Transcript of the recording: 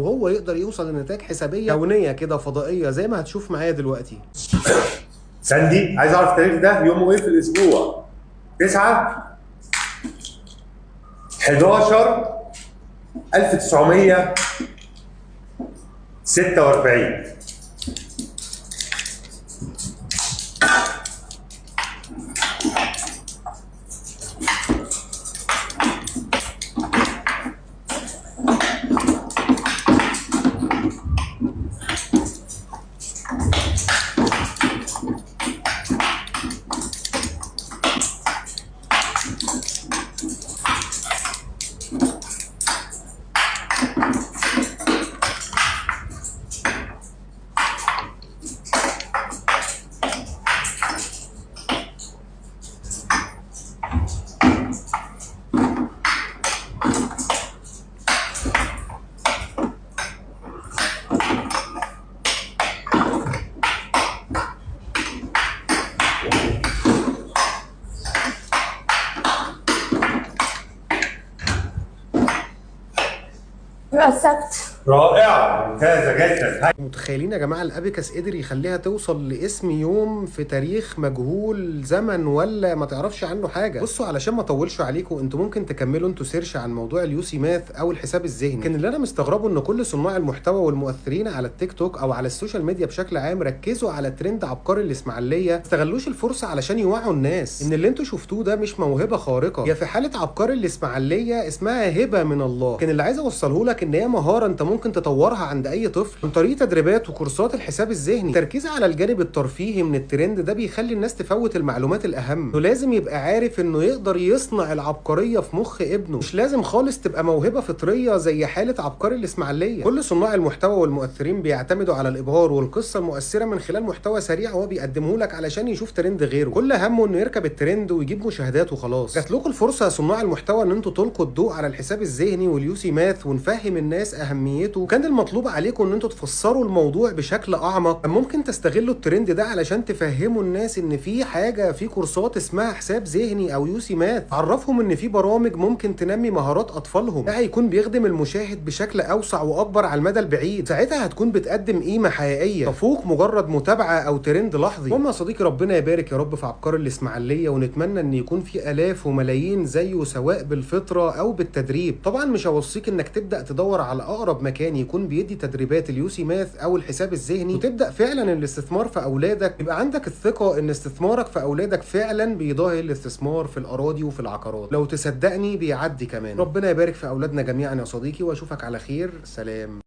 وهو يقدر يوصل لنتائج حسابيه كونيه كده فضائيه زي ما هتشوف معايا دلوقتي. ساندي عايز اعرف التاريخ ده يومه ايه في الاسبوع؟ 9 11 1946. مسكت. رائعه، ممتازه جدا. متخيلين يا جماعه الابيكاس قدر يخليها توصل لاسم يوم في تاريخ مجهول زمن ولا ما تعرفش عنه حاجه؟ بصوا علشان ما اطولش عليكم، انتوا ممكن تكملوا انتوا سيرش عن موضوع اليوسي ماث او الحساب الذهني. لكن اللي انا مستغربه ان كل صناع المحتوى والمؤثرين على التيك توك او على السوشيال ميديا بشكل عام ركزوا على ترند عبقري الاسماعيليه، ما استغلوش الفرصه علشان يوعوا الناس ان اللي انتوا شفتوه ده مش موهبه خارقه، يا في حاله عبقري الاسماعيليه اسمها هبه من الله. لكن اللي عايز اوصله لك ان هي مهاره انت ممكن تطورها عند اي طفل عن طريق تدريبات وكورسات الحساب الذهني. التركيز على الجانب الترفيهي من الترند ده بيخلي الناس تفوت المعلومات الاهم. انه لازم يبقى عارف انه يقدر يصنع العبقريه في مخ ابنه، مش لازم خالص تبقى موهبه فطريه زي حاله عبقري الاسماعيليه. كل صناع المحتوى والمؤثرين بيعتمدوا على الابهار والقصه المؤثره من خلال محتوى سريع هو بيقدمه لك علشان يشوف ترند غيره، كل همه انه يركب الترند ويجيب مشاهدات وخلاص. جات لكم الفرصه يا صناع المحتوى ان انتوا تلقوا الضوء على الحساب الذهني واليوسي ماث ونفهم الناس اهميته، وكان المطلوب عليكم ان انتوا تفسروا الموضوع بشكل اعمق. ممكن تستغلوا الترند ده علشان تفهموا الناس ان في حاجه، في كورسات اسمها حساب ذهني او يوسي ماث، عرفهم ان في برامج ممكن تنمي مهارات اطفالهم. ده هيكون بيخدم المشاهد بشكل اوسع واكبر على المدى البعيد، ساعتها هتكون بتقدم قيمه حقيقيه تفوق مجرد متابعه او ترند لحظي. المهم يا صديقي، ربنا يبارك يا رب في عبقري الاسماعيليه، ونتمنى ان يكون في الاف وملايين زيه سواء بالفطره او بالتدريب. طبعا مش هوصيك انك تبدا تدور على اقرب مكان يكون بيدي تدريبات اليوسي ماث او الحساب الذهني وتبدا فعلا الاستثمار في اولادك. يبقى عندك الثقه ان استثمارك في اولادك فعلا بيضاهي الاستثمار في الاراضي وفي العقارات، لو تصدقني بيعدي كمان. ربنا يبارك في اولادنا جميعا يا صديقي، واشوفك على خير. سلام.